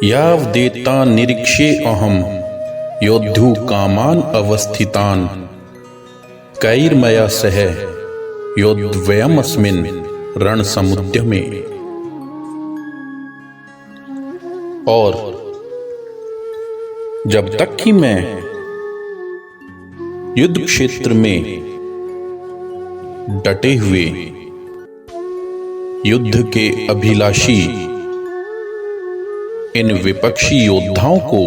यावदेतान् निरीक्षे अहं योद्धुः कामान् अवस्थितान् कैर्मया सह योद्धव्यमस्मिन् रणसमुद्यमे। और जब तक कि मैं युद्ध क्षेत्र में डटे हुए युद्ध के अभिलाषी इन विपक्षी योद्धाओं को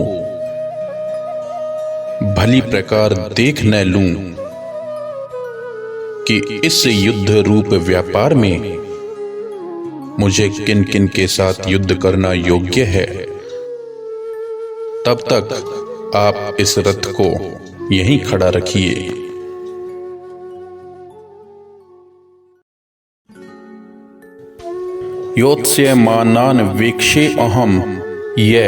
भली प्रकार देख न लूं कि इस युद्ध रूप व्यापार में मुझे किन किन के साथ युद्ध करना योग्य है, तब तक आप इस रथ को यहीं खड़ा रखिए। योत्स्यमानान् वीक्षे अहं ये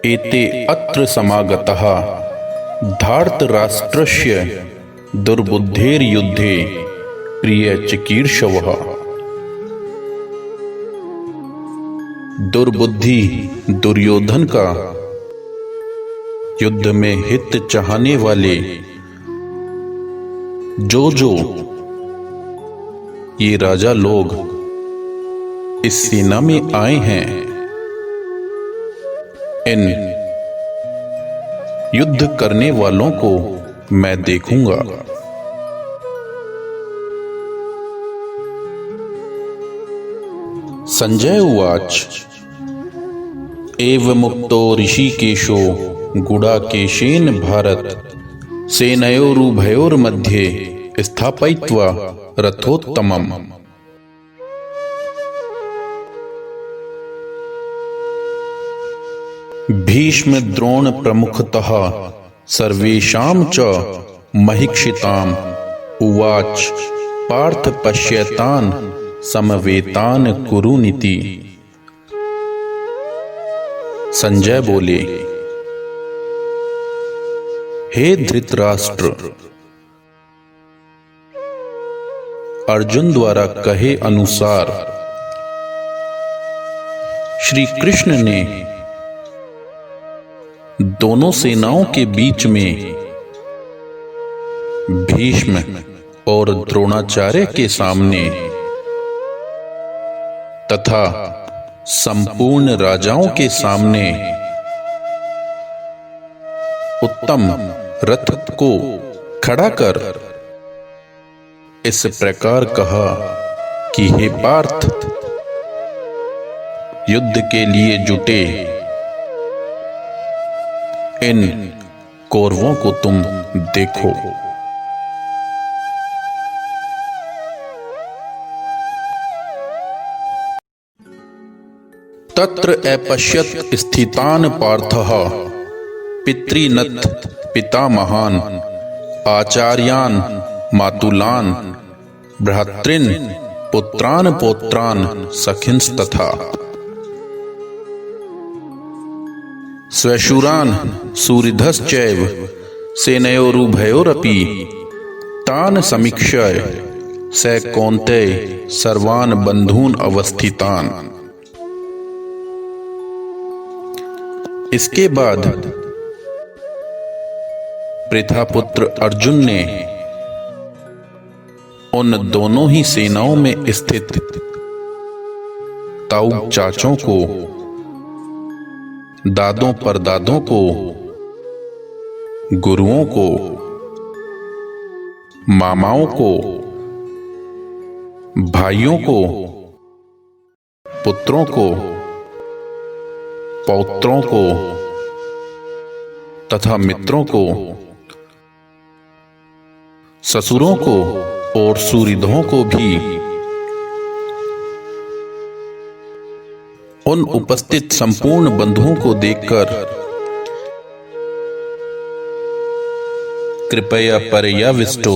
एते अत्र समागताः धार्तराष्ट्रस्य दुर्बुद्धेर्युद्धे प्रियचिकीर्षवः। दुर्बुद्धि दुर्योधन का युद्ध में हित चाहने वाले जो ये राजा लोग इस सेना में आए हैं, इन युद्ध करने वालों को मैं देखूंगा। संजय उवाच एवमुक्तो ऋषिकेशो गुडाकेशेन भारत सेनयोरुभयोर्मध्ये स्थापयित्वा रथोत्तमम्। भीष्म द्रोण प्रमुखतः सर्वेषां च महीक्षिताम् उवाच पार्थ पश्यतान् समवेतान् कुरुनिति। संजय बोले, हे धृतराष्ट्र, अर्जुन द्वारा कहे अनुसार श्री कृष्ण ने दोनों सेनाओं के बीच में भीष्म और द्रोणाचार्य के सामने तथा संपूर्ण राजाओं के सामने उत्तम रथ को खड़ा कर इस प्रकार कहा कि हे पार्थ, युद्ध के लिए जुटे इन कौरवों को तुम देखो। तत्र अपश्यत् स्थितान् पार्थः पितॄनथ पितामहान् आचार्यान् मातुलान् भ्रातॄन् पुत्रान् पौत्रान् सखिंस्तथा स्वशूरान् सूरिधश्चैव सेनयोरुभयोरपि तान् समीक्ष्य स कौन्तेय सर्वान् बन्धून् अवस्थितान्। इसके बाद प्रथापुत्र अर्जुन ने उन दोनों ही सेनाओं में स्थित ताऊ चाचों को, दादों परदादों को, गुरुओं को, मामाओं को, भाइयों को, पुत्रों को, पौत्रों को तथा मित्रों को, ससुरों को और सुहृदों को भी उन उपस्थित संपूर्ण बंधुओं को देखकर कृपया पर्याविष्टो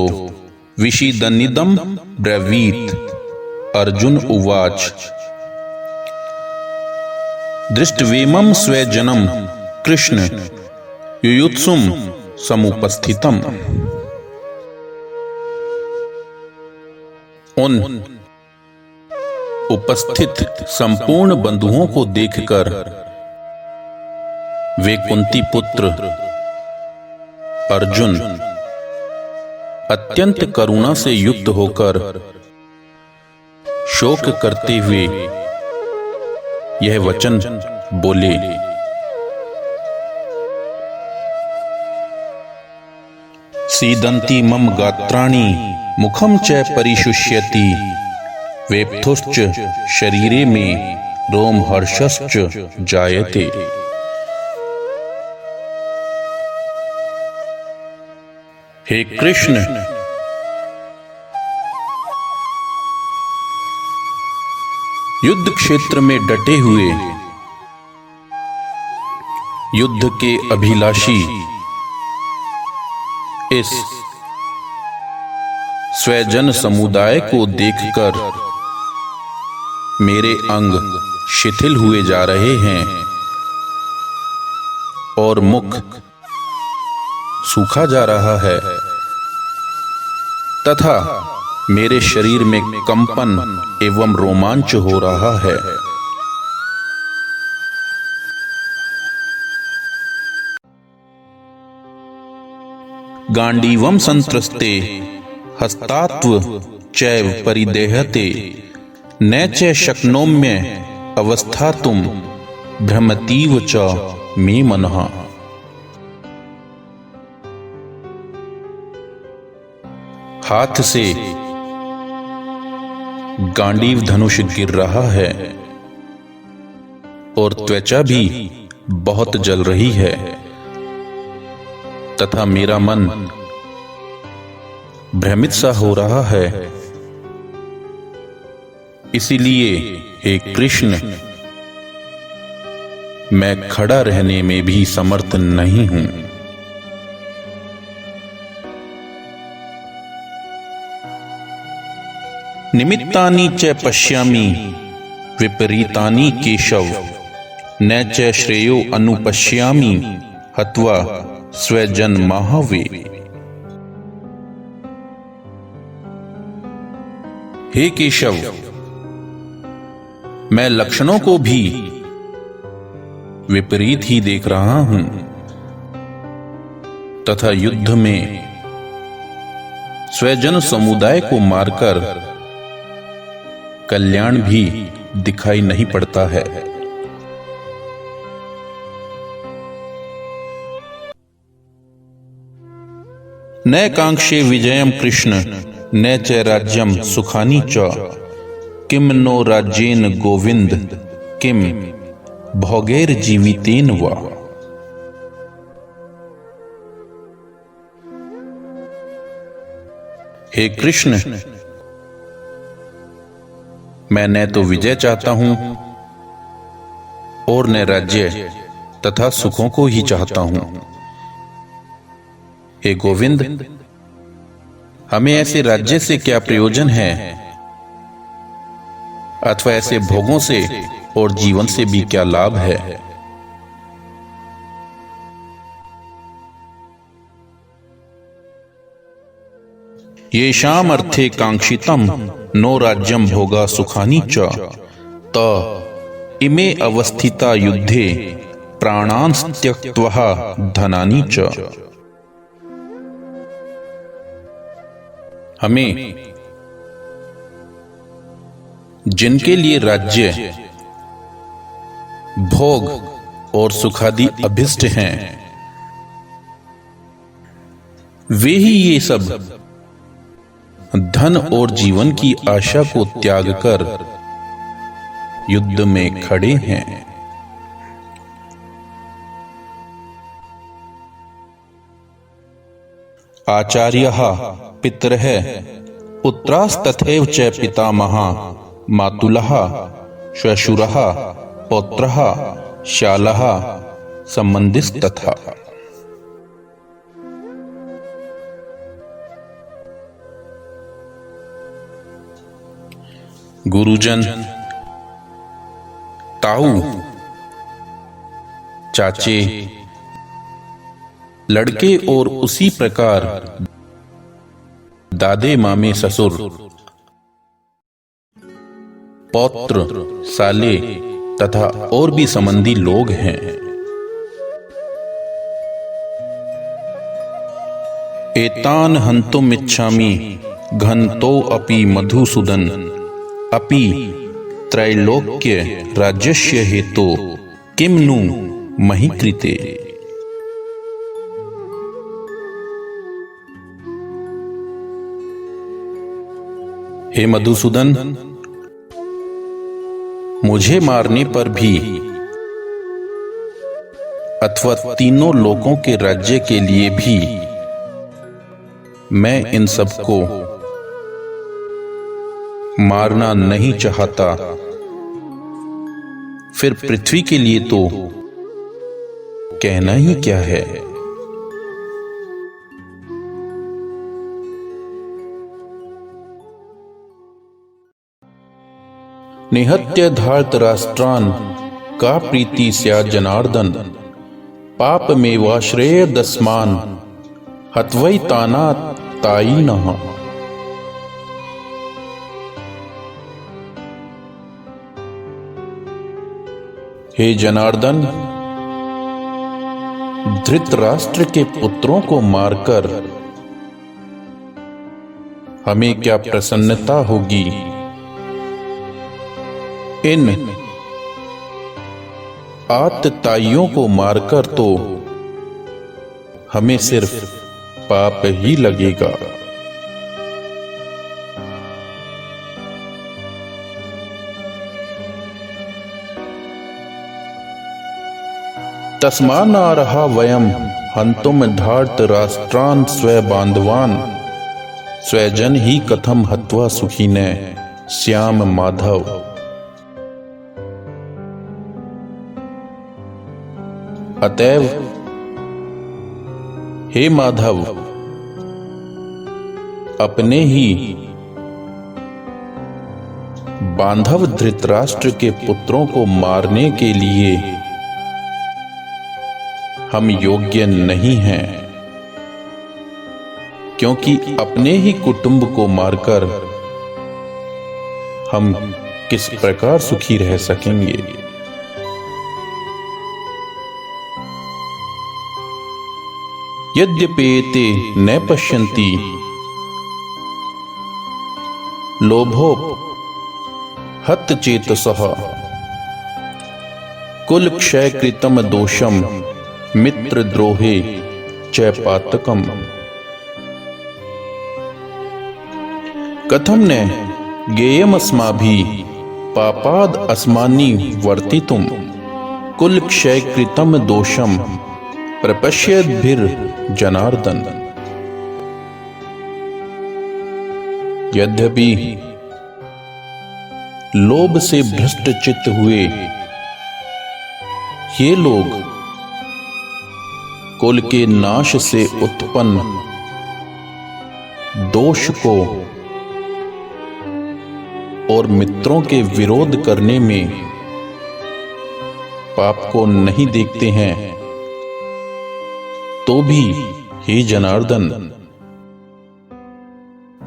विषीदन्निदं ब्रवीत। अर्जुन उवाच दृष्ट्वेमं स्वजनं कृष्ण युयुत्सुं समुपस्थितम्। उन उपस्थित संपूर्ण बंधुओं को देखकर वे कुंती पुत्र अर्जुन अत्यंत करुणा से युक्त होकर शोक करते हुए यह वचन बोले, सीदंती मम गात्राणि मुखम च परिशुष्यति वेप्थुश्च शरीरे में रोम हर्षश्च जायते। हे कृष्ण, युद्ध क्षेत्र में डटे हुए युद्ध के अभिलाषी इस स्वजन समुदाय को देखकर मेरे अंग शिथिल हुए जा रहे हैं और मुख सूखा जा रहा है तथा मेरे शरीर में कंपन एवं रोमांच हो रहा है। गांडीवम संत्रस्ते हस्तात्व चैव परिदेहते न च शक्नोम्य अवस्थातुम भ्रमतीव च मे मनः। हाथ से गांडीव धनुष गिर रहा है और त्वचा भी बहुत जल रही है तथा मेरा मन भ्रमित सा हो रहा है। इसीलिए हे कृष्ण, मैं खड़ा रहने में भी समर्थ नहीं हूं। निमित्तानि च पश्यामि विपरीतानि केशव न च श्रेयो अनुपश्यामि हत्वा स्वजन महावे। हे केशव, मैं लक्षणों को भी विपरीत ही देख रहा हूं तथा युद्ध में स्वजन समुदाय को मारकर कल्याण भी दिखाई नहीं पड़ता है। न कांक्षे विजयम कृष्ण न च राज्यम सुखानि च किम नो राज्येन गोविंद किम भोगैर जीवितेन वा। हे कृष्ण, मैं न तो विजय चाहता हूं और न राज्य तथा सुखों को ही चाहता हूं। हे गोविंद, हमें ऐसे राज्य से क्या प्रयोजन है अथवा ऐसे भोगों से और जीवन से भी क्या लाभ है। येषाम् अर्थे कांक्षितम् नो राज्यम भोगा सुखानि च त इमे अवस्थिता युद्धे प्राणान् त्यक्त्वा धनानि च। हमें जिनके लिए राज्य, भोग और सुखादि अभिष्ट हैं, वे ही ये सब धन और जीवन की आशा को त्याग कर युद्ध में खड़े हैं। आचार्यः पितरः पुत्रास्तथैव च पितामहा मातुलः श्वशुरः पौत्रः शालः संबंधिस्तथा। गुरुजन, ताऊ, चाचे, लड़के और उसी प्रकार दादे, मामे, ससुर, पौत्र, साले तथा और भी संबंधी लोग हैं। एतान हन्तुमिच्छामि घन्तो अपि मधुसूदन अपि त्रैलोक्य राज्यस्य हेतो किम नु महि कृते। हे मधुसूदन, मुझे मारने पर भी अथवा तीनों लोकों के राज्य के लिए भी मैं इन सबको मारना नहीं चाहता। फिर पृथ्वी के लिए तो कहना ही क्या है। निहत्य धार्तराष्ट्रान् का प्रीति स्यात् जनार्दन पाप मेवाश्रय दस्मान हत्वै ताना तायिनः। हे जनार्दन, धृतराष्ट्र के पुत्रों को मारकर हमें क्या प्रसन्नता होगी। इन आतताइयों को मारकर तो हमें सिर्फ पाप ही लगेगा। तस्मान्नारहा वयं हन्तुम धार्तराष्ट्रान् स्वबान्धवान् स्वजन ही कथम हत्वा सुखिनः श्याम माधव। अतएव हे माधव, अपने ही बांधव धृतराष्ट्र के पुत्रों को मारने के लिए हम योग्य नहीं हैं, क्योंकि अपने ही कुटुंब को मारकर हम किस प्रकार सुखी रह सकेंगे। यद्यपेते न पश्यन्ति लोभो हतचेतसः कुल क्षय कृतम दोषम मित्रद्रोहे च पातकम। कथम न ज्ञेयमस्माभिः पापाद् अस्मानि वर्तितुम कुल क्षय कृतम दोषम प्रपश्यद्भिर्जनार्दन। यद्यपि लोभ से भ्रष्ट चित्त हुए ये लोग कुल के नाश से उत्पन्न दोष को और मित्रों के विरोध करने में पाप को नहीं देखते हैं, तो भी हे जनार्दन,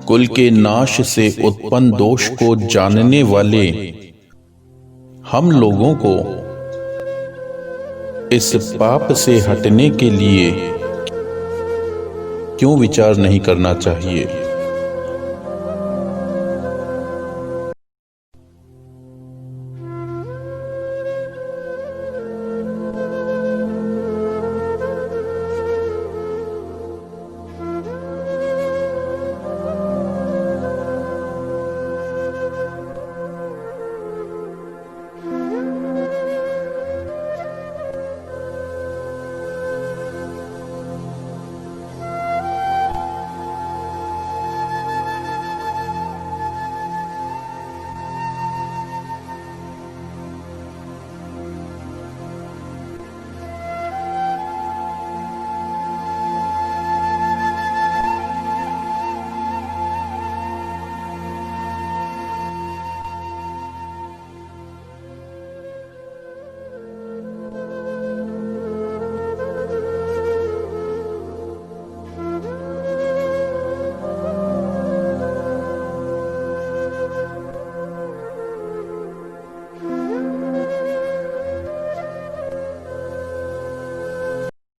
कुल के नाश से उत्पन्न दोष को जानने वाले हम लोगों को इस पाप से हटने के लिए क्यों विचार नहीं करना चाहिए।